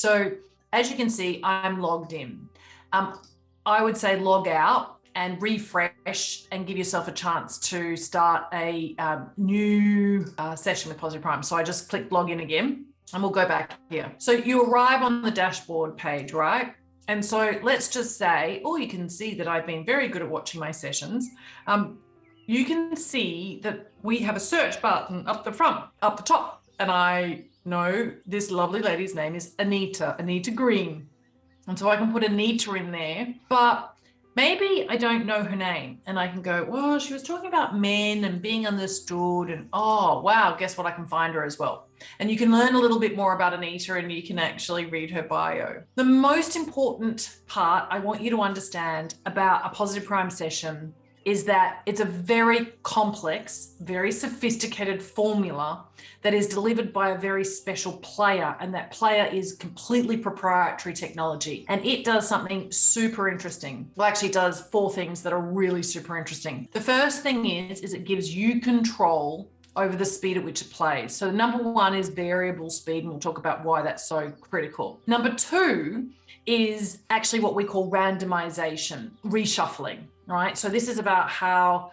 So as you can see, I'm logged in. I would say log out and refresh and give yourself a chance to start a new session with Positive Prime. So I just click log in again and we'll go back here. So you arrive on the dashboard page, right? And so let's just say, you can see that I've been very good at watching my sessions. You can see that we have a search button up the front, up the top. And I know this lovely lady's name is Anita Green. And so I can put Anita in there, but maybe I don't know her name and I can go, well, she was talking about men and being understood and, oh, wow, guess what? I can find her as well. And you can learn a little bit more about Anita and you can actually read her bio. The most important part I want you to understand about a Positive Prime session is that it's a very complex, very sophisticated formula that is delivered by a very special player. And that player is completely proprietary technology. And it does something super interesting. Well, actually it does 4 things that are really super interesting. The first thing is it gives you control over the speed at which it plays. So number 1 is variable speed, and we'll talk about why that's so critical. Number 2 is actually what we call randomization, reshuffling, right? So this is about how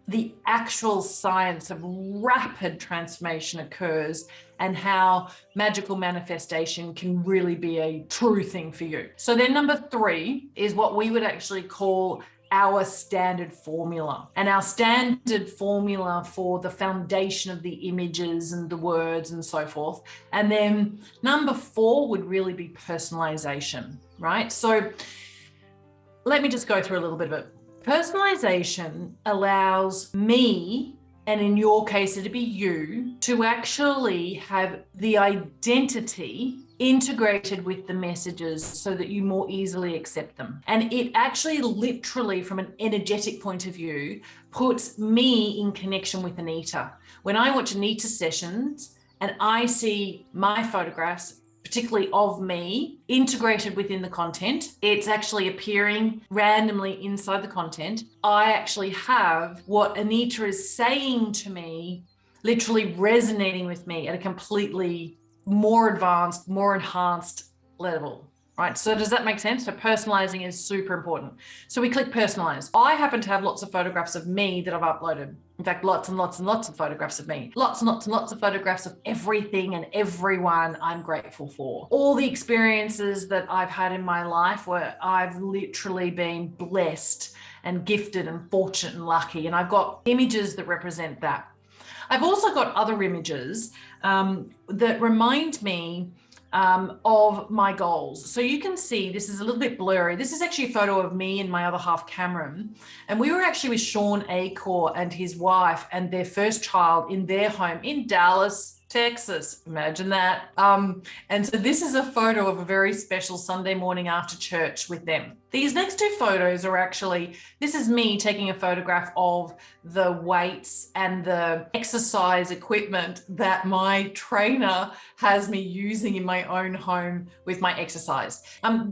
the actual science of rapid transformation occurs and how magical manifestation can really be a true thing for you. So then number 3 is what we would actually call our standard formula. And our standard formula for the foundation of the images and the words and so forth. And then number 4 would really be personalization, right? So let me just go through a little bit of it. Personalization allows me, and in your case it'd be you, to actually have the identity integrated with the messages so that you more easily accept them. And it actually literally, from an energetic point of view, puts me in connection with Anita. When I watch Anita sessions and I see my photographs, particularly of me, integrated within the content, it's actually appearing randomly inside the content. I actually have what Anita is saying to me literally resonating with me at a completely more advanced, more enhanced level, right? So does that make sense? So personalizing is super important. So we click personalize. I happen to have lots of photographs of me that I've uploaded. In fact, lots and lots and lots of photographs of me. Lots and lots and lots of photographs of everything and everyone I'm grateful for. All the experiences that I've had in my life where I've literally been blessed and gifted and fortunate and lucky. And I've got images that represent that. I've also got other images that remind me of my goals. So you can see this is a little bit blurry. This is actually a photo of me and my other half, Cameron. And we were actually with Sean Acor and his wife and their first child in their home in Dallas, Texas. Imagine that. And so this is a photo of a very special Sunday morning after church with them. These next 2 photos are actually, this is me taking a photograph of the weights and the exercise equipment that my trainer has me using in my own home with my exercise.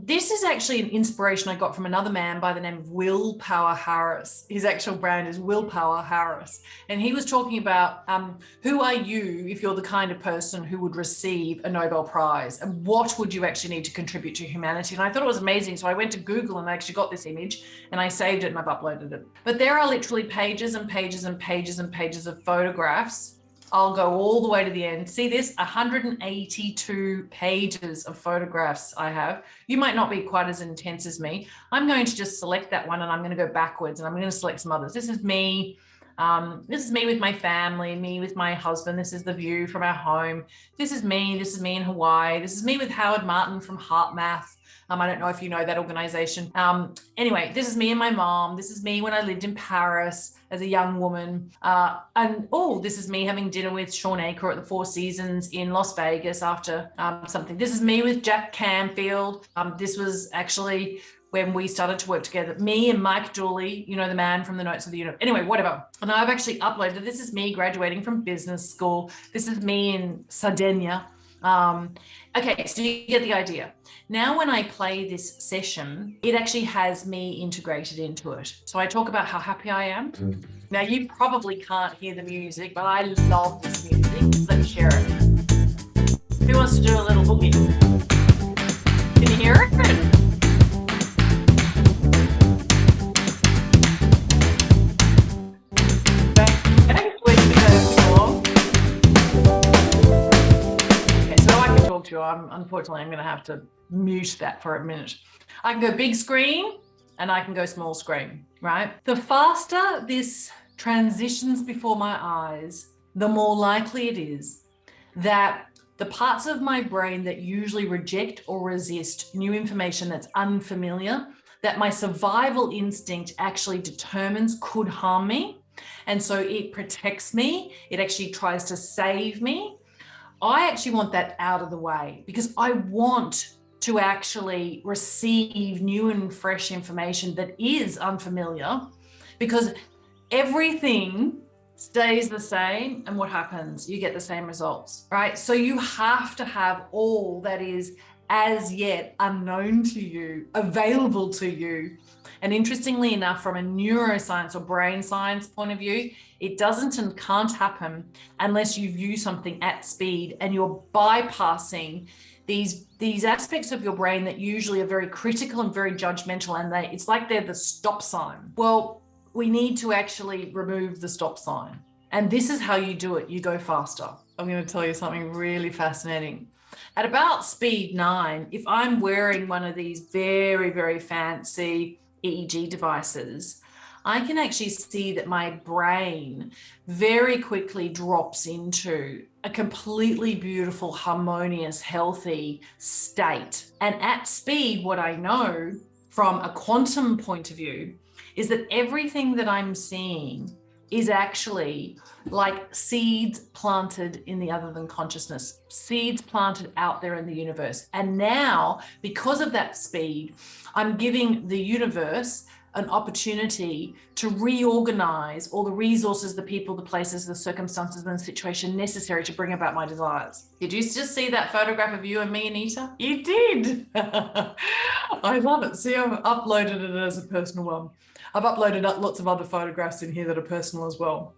This is actually an inspiration I got from another man by the name of Willpower Harris. His actual brand is Willpower Harris. And he was talking about who are you if you're the kind of person who would receive a Nobel Prize, and what would you actually need to contribute to humanity? And I thought it was amazing. So I went to Google and I actually got this image and I saved it and I've uploaded it. But there are literally pages and pages and pages and pages of photographs. I'll go all the way to the end. See this? 182 pages of photographs I have. You might not be quite as intense as me. I'm going to just select that one and I'm going to go backwards and I'm going to select some others. This is me. This is me with my family, me with my husband. This is the view from our home. This is me in Hawaii. This is me with Howard Martin from Heart Math. I don't know if you know that organization. Anyway, this is me and my mom. This is me when I lived in Paris as a young woman. This is me having dinner with Sean Acor at the Four Seasons in Las Vegas after something. This is me with Jack Canfield. This was actually when we started to work together, me and Mike Dooley, you know, the man from the Notes of the Universe. Anyway, whatever. And I've actually uploaded, this is me graduating from business school. This is me in Sardinia. Okay, so you get the idea. Now, when I play this session, it actually has me integrated into it. So I talk about how happy I am. Now, you probably can't hear the music, but I love this music. Let's share it. Who wants to do a little boogie? Can you hear it? Okay, so I can talk to you. Unfortunately, I'm going to have to mute that for a minute. I can go big screen and I can go small screen, right? The faster this transitions before my eyes, the more likely it is that the parts of my brain that usually reject or resist new information that's unfamiliar, that my survival instinct actually determines could harm me, and so it protects me, it actually tries to save me. I actually want that out of the way because I want to actually receive new and fresh information that is unfamiliar, because everything stays the same, and what happens? You get the same results, right? So you have to have all that is as yet unknown to you available to you. And interestingly enough, from a neuroscience or brain science point of view, it doesn't and can't happen unless you view something at speed and you're bypassing these aspects of your brain that usually are very critical and very judgmental, and it's like they're the stop sign. Well, we need to actually remove the stop sign. And this is how you do it. You go faster. I'm going to tell you something really fascinating. At about speed 9, if I'm wearing one of these very, very fancy EEG devices, I can actually see that my brain very quickly drops into a completely beautiful, harmonious, healthy state. And at speed, what I know from a quantum point of view is that everything that I'm seeing is actually like seeds planted in the other than consciousness, seeds planted out there in the universe. And now, because of that speed, I'm giving the universe an opportunity to reorganize all the resources, the people, the places, the circumstances, and the situation necessary to bring about my desires. Did you just see that photograph of you and me, Anita? You did. I love it. See, I've uploaded it as a personal one. I've uploaded lots of other photographs in here that are personal as well.